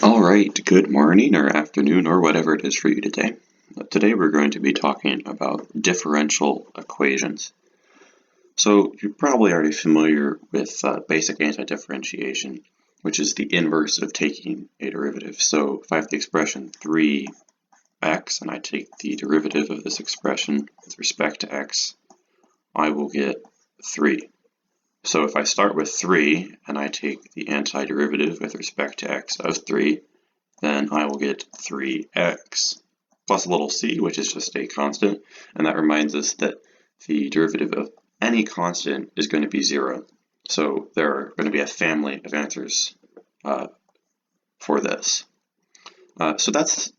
All right, good morning or afternoon or whatever it is for you today. Today we're going to be talking about differential equations. So you're probably already familiar with basic antidifferentiation, which is the inverse of taking a derivative. So if I have the expression 3x and I take the derivative of this expression with respect to x, I will get 3. So if I start with 3 and I take the antiderivative with respect to x of 3, then I will get 3x plus a little c, which is just a constant, and that reminds us that the derivative of any constant is going to be 0. So there are going to be a family of answers for this. So that's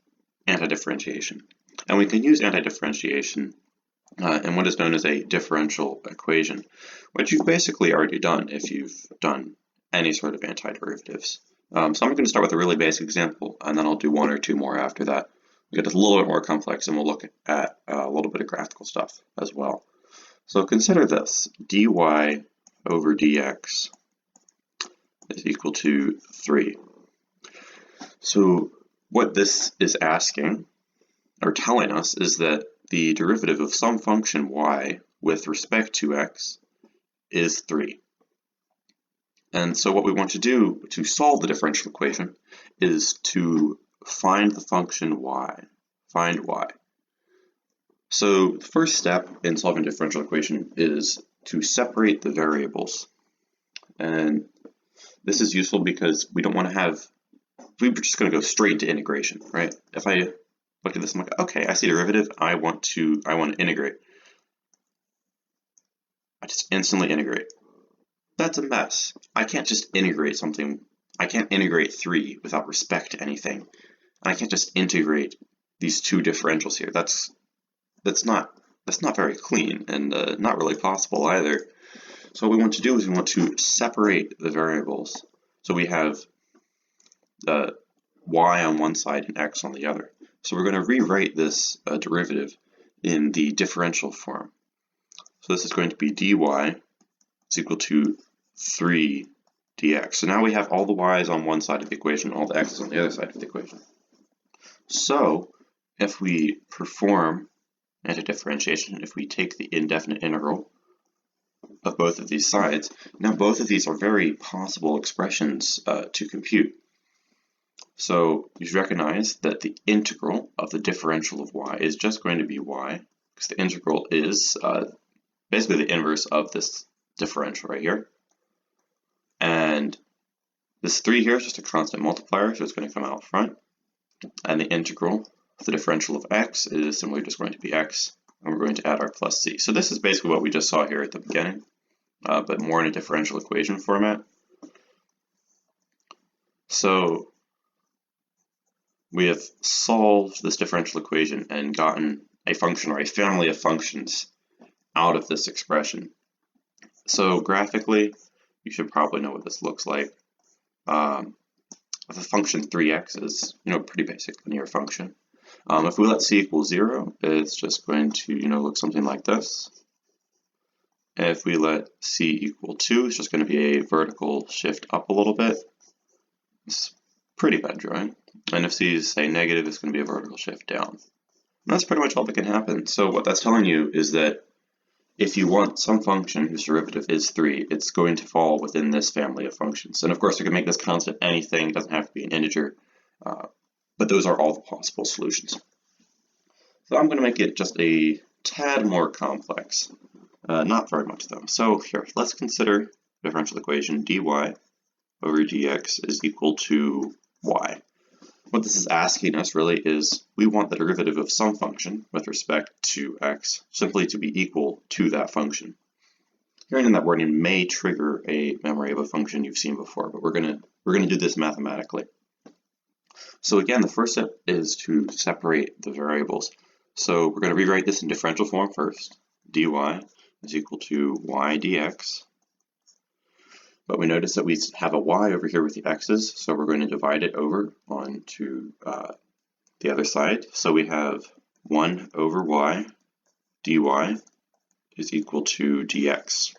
antidifferentiation. And we can use antidifferentiation in what is known as a differential equation, which you've basically already done if you've done any sort of antiderivatives. So I'm going to start with a really basic example, and then I'll do one or two more after that. We'll get a little bit more complex, and we'll look at a little bit of graphical stuff as well. So consider this: dy over dx is equal to 3. So what this is asking, or telling us, is that the derivative of some function y with respect to x is 3. And so what we want to do to solve the differential equation is to find the function y, find y. So the first step in solving a differential equation is to separate the variables. And this is useful because we don't want to have, we're just going to go straight into integration, right? If I look at this, I'm like, okay, I see derivative, I want to integrate. I just instantly integrate. That's a mess. I can't just integrate something. I can't integrate 3 without respect to anything. And I can't just integrate these two differentials here. That's not very clean and not really possible either. So what we want to do is we want to separate the variables. So we have y on one side and x on the other. So we're going to rewrite this derivative in the differential form. So this is going to be dy is equal to 3 dx. So now we have all the y's on one side of the equation, all the x's on the other side of the equation. So if we perform antidifferentiation, if we take the indefinite integral of both of these sides, now both of these are very possible expressions to compute. So you should recognize that the integral of the differential of y is just going to be y, because the integral is basically the inverse of this differential right here. And this 3 here is just a constant multiplier, so it's going to come out front. And the integral of the differential of x is simply just going to be x, and we're going to add our plus c. So this is basically what we just saw here at the beginning, but more in a differential equation format. So we have solved this differential equation and gotten a function or a family of functions out of this expression. So graphically, you should probably know what this looks like. The function 3x is, pretty basic linear function. If we let c equal 0, it's just going to, look something like this. If we let c equal 2, it's just going to be a vertical shift up a little bit. It's pretty bad drawing. And if c is, say, negative, it's going to be a vertical shift down. And that's pretty much all that can happen. So what that's telling you is that if you want some function whose derivative is 3, it's going to fall within this family of functions. And of course, we can make this constant anything. It doesn't have to be an integer. But those are all the possible solutions. So I'm going to make it just a tad more complex. Not very much, though. So here, let's consider the differential equation dy over dx is equal to y. What this is asking us really is we want the derivative of some function with respect to x simply to be equal to that function. Hearing in that wording may trigger a memory of a function you've seen before, but we're gonna do this mathematically. So again, the first step is to separate the variables. So we're going to rewrite this in differential form first. dy is equal to y dx. But we notice that we have a y over here with the x's, so we're going to divide it over onto the other side. So we have 1 over y dy is equal to dx.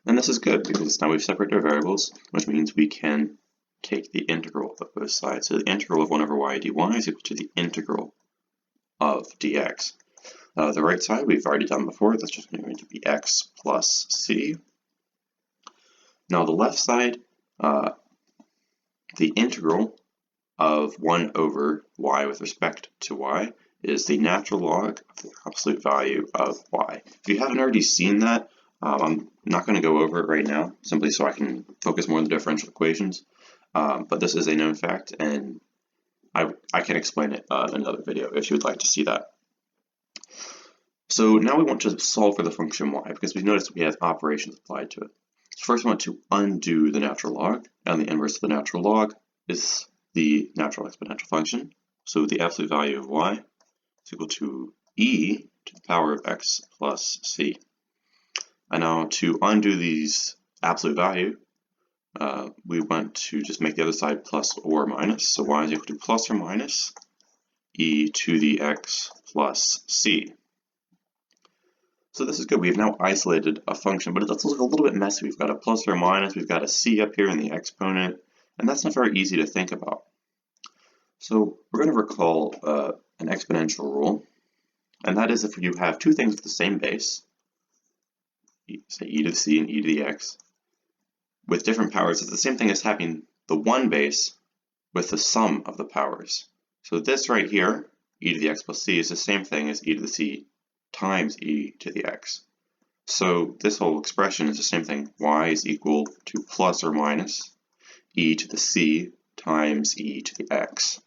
And this is good because now we've separated our variables, which means we can take the integral this side. So the integral of 1 over y dy is equal to the integral of dx. The right side we've already done before. That's just going to be x plus c. Now the left side, the integral of 1 over y with respect to y is the natural log of the absolute value of y. If you haven't already seen that, I'm not going to go over it right now, simply so I can focus more on the differential equations. But this is a known fact, and I can explain it in another video if you would like to see that. So now we want to solve for the function y, because we noticed we have operations applied to it. So first we want to undo the natural log, and the inverse of the natural log is the natural exponential function. So the absolute value of y is equal to e to the power of x plus c. And now to undo these absolute value, we want to just make the other side plus or minus. So y is equal to plus or minus e to the x plus c. So this is good. We've now isolated a function, but it does look a little bit messy. We've got a plus or a minus, we've got a c up here in the exponent, and that's not very easy to think about. So we're going to recall an exponential rule, and that is if you have two things with the same base, say e to the c and e to the x, with different powers, it's the same thing as having the one base with the sum of the powers. So this right here, e to the x plus c, is the same thing as e to the c times e to the x. So this whole expression is the same thing. Y is equal to plus or minus e to the c times e to the x.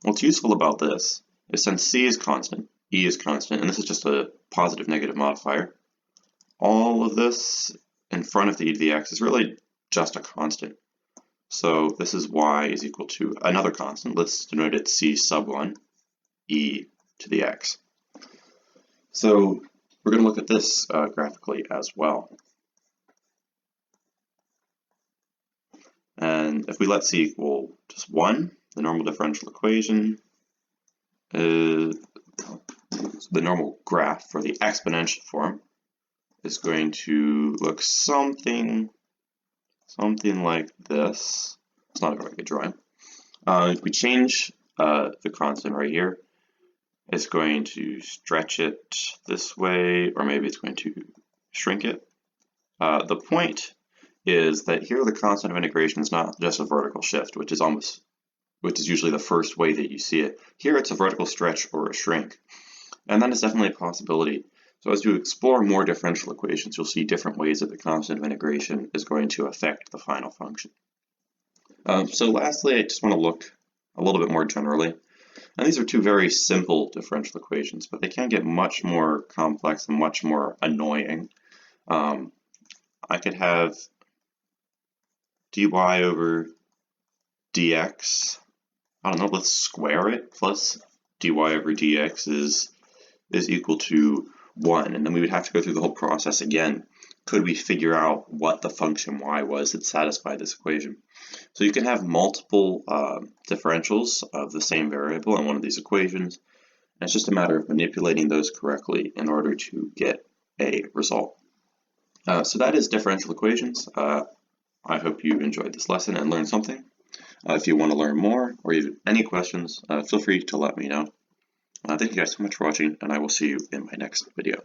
What's useful about this is since c is constant, e is constant, and this is just a positive negative modifier, all of this in front of the e to the x is really just a constant. So this is y is equal to another constant. Let's denote it c sub 1, e to the x. So we're going to look at this graphically as well. And if we let c equal just 1, the normal differential equation, the normal graph for the exponential form is going to look something like this. It's not a very good drawing. If we change the constant right here, it's going to stretch it this way, or maybe it's going to shrink it. The point is that here the constant of integration is not just a vertical shift, which is usually the first way that you see it. Here it's a vertical stretch or a shrink, and that is definitely a possibility. So as you explore more differential equations, you'll see different ways that the constant of integration is going to affect the final function. So lastly, I just want to look a little bit more generally. And these are two very simple differential equations, but they can get much more complex and much more annoying. I could have dy over dx, I don't know, let's square it, plus dy over dx is equal to 1, and then we would have to go through the whole process again. Could we figure out what the function y was that satisfied this equation? So you can have multiple differentials of the same variable in one of these equations, and it's just a matter of manipulating those correctly in order to get a result. So that is differential equations. I hope you enjoyed this lesson and learned something. If you want to learn more or you have any questions, feel free to let me know. Thank you guys so much for watching, and I will see you in my next video.